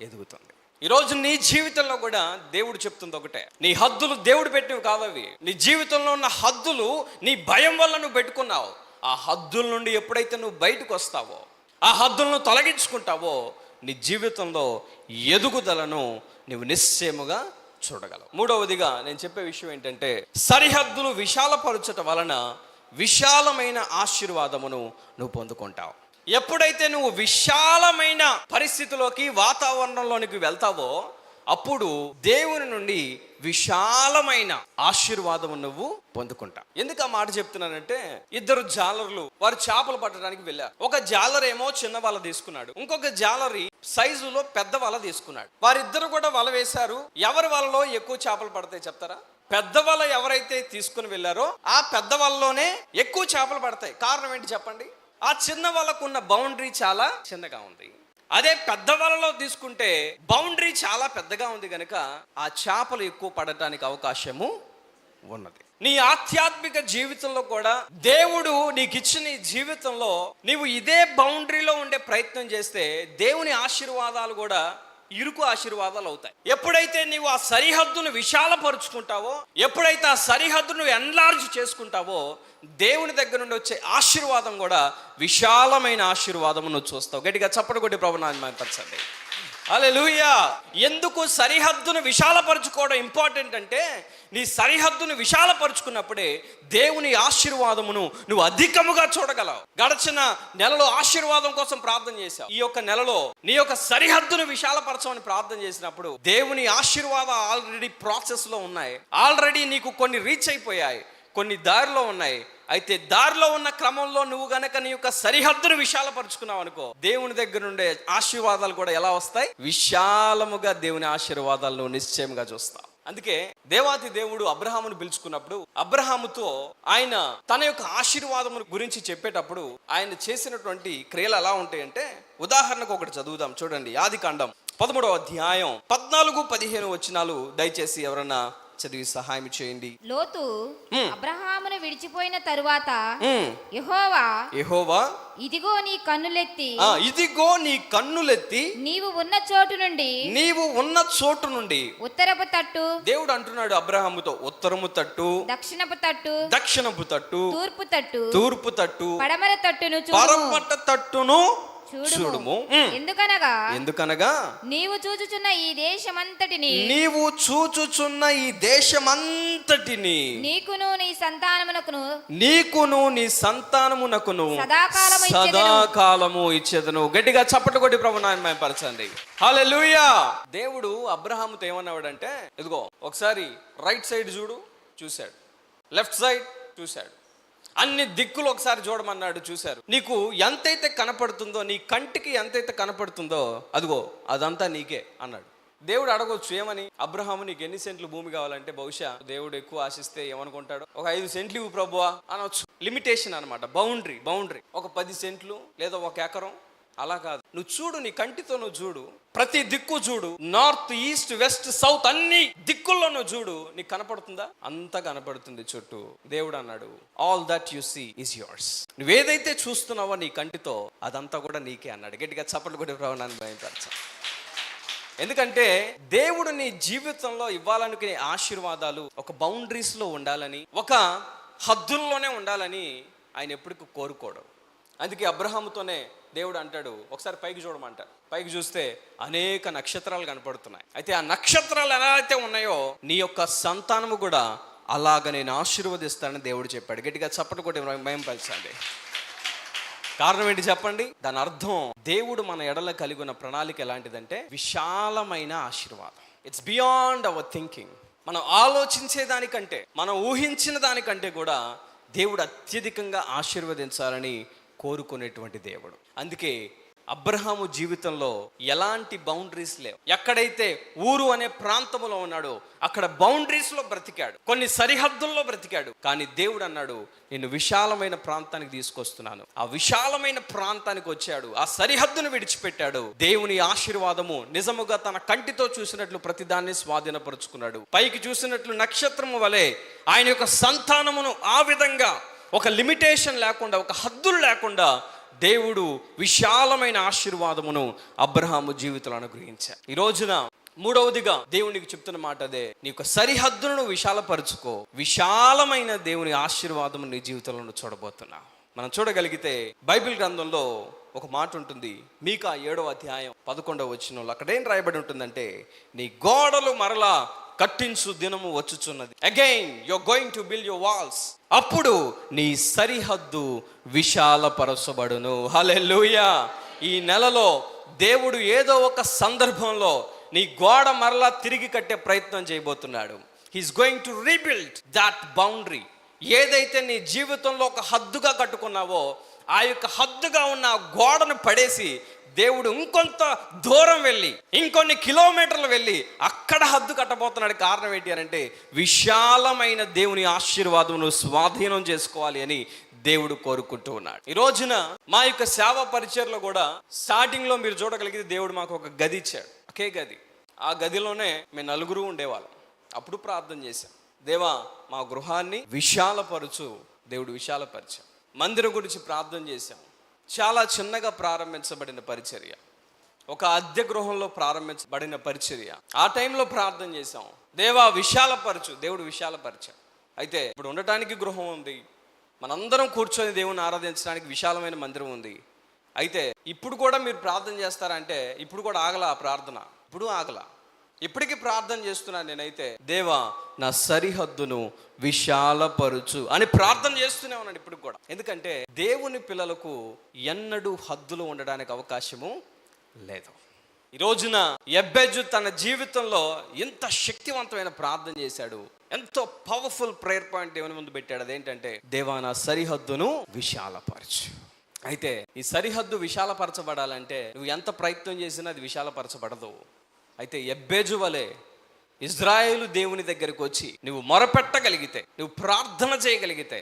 ఎదుగుతుంది. ఈరోజు నీ జీవితంలో కూడా దేవుడు చెప్తుంది ఒకటే, నీ హద్దులు దేవుడు పెట్టినవి కాదు అవి. నీ జీవితంలో ఉన్న హద్దులు నీ భయం వల్ల నువ్వు పెట్టుకున్నావు. ఆ హద్దుల నుండి ఎప్పుడైతే నువ్వు బయటకు వస్తావో, ఆ హద్దులను తొలగించుకుంటావో, నీ జీవితంలో ఎదుగుదలను నువ్వు నిశ్చయముగా చూడగలవు. మూడవదిగా నేను చెప్పే విషయం ఏంటంటే, సరిహద్దులు విశాలపరచటం వలన విశాలమైన ఆశీర్వాదమును నువ్వు పొందుకుంటావు. ఎప్పుడైతే నువ్వు విశాలమైన పరిస్థితిలోకి, వాతావరణంలోనికి వెళ్తావో, అప్పుడు దేవుని నుండి విశాలమైన ఆశీర్వాదము నువ్వు పొందుకుంటావు. ఎందుకు ఆ మాట చెప్తున్నానంటే, 2 జాలర్లు వారు చేపలు పట్టడానికి వెళ్ళారు. ఒక జాలర్ ఏమో చిన్న వల తీసుకున్నాడు, ఇంకొక జాలరి సైజులో పెద్ద వల తీసుకున్నాడు. వారిద్దరు కూడా వల వేశారు. ఎవరి వలలో ఎక్కువ చేపలు పడతాయి చెప్తారా? పెద్ద వల ఎవరైతే తీసుకుని వెళ్ళారో ఆ పెద్ద వలలోనే ఎక్కువ చేపలు పడతాయి. కారణం ఏంటి చెప్పండి? ఆ చిన్న వలకు ఉన్న బౌండరీ చాలా చిన్నగా ఉంది. అదే పెద్ద వలలో తీసుకుంటే బౌండరీ చాలా పెద్దగా ఉంది కనుక ఆ చేపలు ఎక్కువ పడటానికి అవకాశము ఉన్నది. నీ ఆధ్యాత్మిక జీవితంలో కూడా దేవుడు నీకు ఇచ్చిన ఈ జీవితంలో నీవు ఇదే బౌండరీలో ఉండే ప్రయత్నం చేస్తే దేవుని ఆశీర్వాదాలు కూడా ఇరుకు ఆశీర్వాదాలు అవుతాయి. ఎప్పుడైతే నీవు ఆ సరిహద్దును విశాలపరుచుకుంటావో, ఎప్పుడైతే ఆ సరిహద్దును ఎన్లార్జ్ చేసుకుంటావో, దేవుని దగ్గర నుండి వచ్చే ఆశీర్వాదం కూడా విశాలమైన ఆశీర్వాదము నువ్వు చూస్తావు. గట్టిగా చప్పటి కొట్టి ప్రభువుని మహిమపరచండి. హల్లెలూయా. ఎందుకు సరిహద్దును విశాలపరచుకోవడం ఇంపార్టెంట్ అంటే, నీ సరిహద్దును విశాలపరుచుకున్నప్పుడే దేవుని ఆశీర్వాదమును నువ్వు అధికముగా చూడగలవు. గడిచిన నెలలో ఆశీర్వాదం కోసం ప్రార్థన చేశావు. ఈ యొక్క నెలలో నీ యొక్క సరిహద్దును విశాలపరచమని ప్రార్థన చేసినప్పుడు దేవుని ఆశీర్వాదం ఆల్రెడీ ప్రాసెస్లో ఉన్నాయి. ఆల్రెడీ నీకు కొన్ని రీచ్ అయిపోయాయి, కొన్ని దారిలో ఉన్నాయి. అయితే దారిలో ఉన్న క్రమంలో నువ్వు గనక నీ యొక్క సరిహద్దును విశాలపరుచుకున్నావు అనుకో, దేవుని దగ్గర ఉండే ఆశీర్వాదాలు కూడా ఎలా వస్తాయి? విశాలముగా దేవుని ఆశీర్వాదాలు నువ్వు నిశ్చయంగా చూస్తావు. అందుకే దేవాతి దేవుడు అబ్రహామును పిలుచుకున్నప్పుడు అబ్రహాముతో ఆయన తన యొక్క ఆశీర్వాదము గురించి చెప్పేటప్పుడు ఆయన చేసినటువంటి క్రియలు ఎలా ఉంటాయంటే, ఉదాహరణకు ఒకటి చదువుదాం చూడండి. ఆదికాండం 13వ అధ్యాయం 14-15 వచనాలు దయచేసి ఎవరన్నా చదివి సహాయం చేయండి. లోతు అబ్రహామును విడిచిపోయిన తరువాత యెహోవా ఇదిగో నీ కన్నులెత్తి నీవు ఉన్న చోటు నుండి ఉత్తరపు తట్టు, దేవుడు అంటున్నాడు అబ్రహాముతో, ఉత్తరము తట్టు, దక్షిణపు తట్టు, తూర్పు తట్టు, పడమర తట్టును చూడుము. ఎందుకనగా నీవు చూచుచున్న ఈ దేశమంతటిని నీకును నీ సంతానమునకును సదాకాలము ఇచ్చేదను. గట్టిగా చప్పట్లు కొట్టి ప్రభువుని మహిమపరచండి. హల్లెలూయా. దేవుడు అబ్రహాముతో ఏమన్నాడంటే, ఇదిగో ఒకసారి రైట్ సైడ్ చూశాడు, లెఫ్ట్ సైడ్ చూశాడు, అన్ని దిక్కులు ఒకసారి చూడమన్నాడు, చూశారు. నీకు ఎంతైతే కనపడుతుందో, నీ కంటికి ఎంతైతే కనపడుతుందో అదిగో అదంతా నీకే అన్నాడు. దేవుడు అడగొచ్చు ఏమని, అబ్రహాము నీకు ఎన్ని సెంట్లు భూమి కావాలంటే, బహుశా దేవుడు ఎక్కువ ఆశిస్తే ఏమనుకుంటాడు, ఒక 5 సెంట్లు ఇవ్వు ప్రభువా అనొచ్చు. లిమిటేషన్ అనమాట, బౌండరీ. ఒక 10 సెంట్లు లేదా 1 ఎకరం, అలా కాదు. నువ్వు చూడు, నీ కంటితో నువ్వు చూడు, ప్రతి దిక్కు చూడు, నార్త్, ఈస్ట్, వెస్ట్, సౌత్, అన్ని దిక్కుల్లో నువ్వు చూడు, నీకు కనపడుతుందా? అంతా కనపడుతుంది చుట్టూ. దేవుడు అన్నాడు, all that you see is yours. నువ్వేదైతే చూస్తున్నావో నీ కంటితో అదంతా కూడా నీకే అన్నాడు. గట్టిగా చప్పట్లు కొట్టి ప్రభువుని భయపరచ. ఎందుకంటే దేవుడు నీ జీవితంలో ఇవ్వాలనుకునే ఆశీర్వాదాలు ఒక బౌండరీస్ లో ఉండాలని, ఒక హద్దుల్లోనే ఉండాలని ఆయన ఎప్పటికీ కోరుకోడు. అందుకే అబ్రహాముతోనే దేవుడు అంటాడు, ఒకసారి పైకి చూడమంటాడు. పైకి చూస్తే అనేక నక్షత్రాలు కనపడుతున్నాయి. అయితే ఆ నక్షత్రాలు ఎలా అయితే ఉన్నాయో నీ యొక్క సంతానము కూడా అలాగ నేను ఆశీర్వదిస్తానని దేవుడు చెప్పాడు. గట్టిగా చప్పట్లు కొట్టి మహిమపరచండి. కారణం ఏంటి చెప్పండి? దాని అర్థం, దేవుడు మన ఎడల కలిగి ఉన్న ప్రణాళిక ఎలాంటిదంటే విశాలమైన ఆశీర్వాదం. It's beyond our thinking. మనం ఆలోచించే దానికంటే, మనం ఊహించిన దానికంటే కూడా దేవుడు అత్యధికంగా ఆశీర్వదించాలని కోరుకునేటువంటి దేవుడు. అందుకే అబ్రహాము జీవితంలో ఎలాంటి బౌండరీస్ లేవు. ఎక్కడైతే ఊరు అనే ప్రాంతంలో ఉన్నాడో అక్కడ బౌండరీస్ లో బ్రతికాడు, కొన్ని సరిహద్దుల్లో బ్రతికాడు. కానీ దేవుడు అన్నాడు, నేను విశాలమైన ప్రాంతానికి తీసుకొస్తున్నాను. ఆ విశాలమైన ప్రాంతానికి వచ్చాడు, ఆ సరిహద్దును విడిచిపెట్టాడు. దేవుని ఆశీర్వాదము నిజముగా తన కంటితో చూసినట్లు ప్రతిదాన్ని స్వాధీనపరుచుకున్నాడు. పైకి చూసినట్లు నక్షత్రము వలె ఆయన యొక్క సంతానమును ఆ విధంగా ఒక లిమిటేషన్ లేకుండా, ఒక హద్దులు లేకుండా దేవుడు విశాలమైన ఆశీర్వాదమును అబ్రహాము జీవితంలో అనుగ్రహించారు. ఈ రోజున మూడవదిగా దేవునికి చెప్తున్న మాట అదే, నీ యొక్క సరిహద్దులను విశాలపరుచుకో, విశాలమైన దేవుని ఆశీర్వాదము నీ జీవితంలో చూడబోతున్నావు. మనం చూడగలిగితే బైబిల్ గ్రంథంలో ఒక మాట ఉంటుంది, మీకా 7వ అధ్యాయం 11వ వచనంలో. అక్కడేం రాయబడి ఉంటుందంటే, నీ గోడలు మరలా కట్టించు దినము వచ్చుచున్నది. Again you are going to build your walls. అప్పుడు నీ సరిహద్దు విశాలపరచబడును. హల్లెలూయా. ఈ నెలలో దేవుడు ఏదో ఒక సందర్భంలో నీ గోడ మరలా తిరిగి కట్టే ప్రయత్నం చేయబోతున్నాడు. He's going to rebuild that boundary. ఏదైతే నీ జీవితంలో ఒక హద్దుగా కట్టుకున్నావో ఆ యొక్క హద్దుగా ఉన్న గోడను పడేసి దేవుడు ఇంకొంత దూరం వెళ్ళి, ఇంకొన్ని కిలోమీటర్లు వెళ్ళి అక్కడ హద్దు కట్టబోతున్నాడు. కారణం ఏంటి అని అంటే, విశాలమైన దేవుని ఆశీర్వాదమును స్వాధీనం చేసుకోవాలి అని దేవుడు కోరుకుంటూ ఉన్నాడు. ఈ రోజున మా యొక్క సేవా పరిచర్లో కూడా స్టార్టింగ్ లో మీరు చూడగలిగితే దేవుడు మాకు ఒక గది ఇచ్చాడు, ఒకే గది. ఆ గదిలోనే మేము 4 ఉండేవాళ్ళం. అప్పుడు ప్రార్థన చేశాం, దేవా మా గృహాన్ని విశాలపరచు. దేవుడు విశాలపరిచాం. మందిరం గురించి ప్రార్థన చేశాం. చాలా చిన్నగా ప్రారంభించబడిన పరిచర్య, ఒక అద్దె గృహంలో ప్రారంభించబడిన పరిచర్య. ఆ టైంలో ప్రార్థన చేశాం, దేవా విశాలపరచు. దేవుడు విశాలపరిచాడు. అయితే ఇప్పుడు ఉండటానికి గృహం ఉంది, మనందరం కూర్చొని దేవుని ఆరాధించడానికి విశాలమైన మందిరం ఉంది. అయితే ఇప్పుడు కూడా మీరు ప్రార్థన చేస్తారంటే, ఇప్పుడు కూడా ఆగలా ప్రార్థన, ఇప్పుడు ఆగలా, ఇప్పటికీ ప్రార్థన చేస్తున్నాను నేనైతే, దేవా నా సరిహద్దును విశాలపరుచు అని ప్రార్థన చేస్తూనే ఉన్నాను ఇప్పుడు కూడా. ఎందుకంటే దేవుని పిల్లలకు ఎన్నడూ హద్దులు ఉండడానికి అవకాశము లేదు. ఈ రోజున యెబెజు తన జీవితంలో ఎంత శక్తివంతమైన ప్రార్థన చేశాడు. ఎంతో పవర్ఫుల్ ప్రేయర్ పాయింట్ దేవుని ముందు పెట్టాడు. అదేంటంటే, దేవా నా సరిహద్దును విశాలపరచు. అయితే ఈ సరిహద్దు విశాలపరచబడాలంటే నువ్వు ఎంత ప్రయత్నం చేసినా అది విశాలపరచబడదు. అయితే ఎబ్బేజు వలె ఇజ్రాయేలు దేవుని దగ్గరికి వచ్చి నువ్వు మొరపెట్టగలిగితే, నువ్వు ప్రార్థన చేయగలిగితే,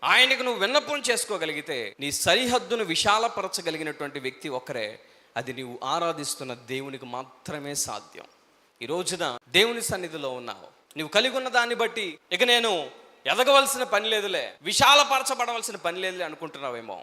ఆయనకు నువ్వు విన్నపం చేసుకోగలిగితే నీ సరిహద్దును విశాలపరచగలిగినటువంటి వ్యక్తి ఒకరే. అది నీవు ఆరాధిస్తున్న దేవునికి మాత్రమే సాధ్యం. ఈ రోజున దేవుని సన్నిధిలో ఉన్నావు, నువ్వు కలిగి ఉన్న దాన్ని బట్టి ఇక నేను ఎదగవలసిన పని లేదులే, విశాలపరచబడవలసిన పని లేదులే అనుకుంటున్నావేమో.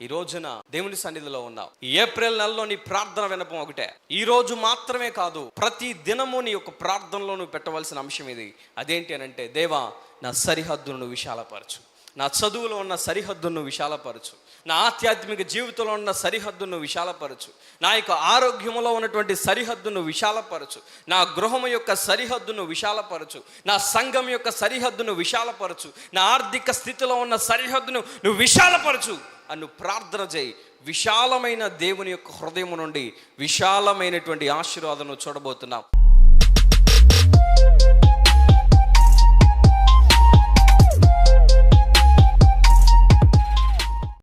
ఈ రోజున దేవుని సన్నిధిలో ఉన్నావు. ఈ ఏప్రిల్ నెలలో నీ ప్రార్థన వినపం ఒకటే. ఈ రోజు మాత్రమే కాదు, ప్రతి దినము నీ యొక్క ప్రార్థనలో నువ్వు పెట్టవలసిన అంశం ఇది. అదేంటి అని అంటే, దేవా నా సరిహద్దును విశాలపరచు, నా చదువులో ఉన్న సరిహద్దును విశాలపరచు, నా ఆధ్యాత్మిక జీవితంలో ఉన్న సరిహద్దును విశాలపరచు, నా యొక్క ఆరోగ్యంలో ఉన్నటువంటి సరిహద్దును విశాలపరచు, నా గృహం యొక్క సరిహద్దును విశాలపరచు, నా సంఘం యొక్క సరిహద్దును విశాలపరచు, నా ఆర్థిక స్థితిలో ఉన్న సరిహద్దును నువ్వు విశాలపరచు అని ప్రార్థన చేయి. విశాలమైన దేవుని యొక్క హృదయం నుండి విశాలమైనటువంటి ఆశీర్వాదం చూడబోతున్నావు.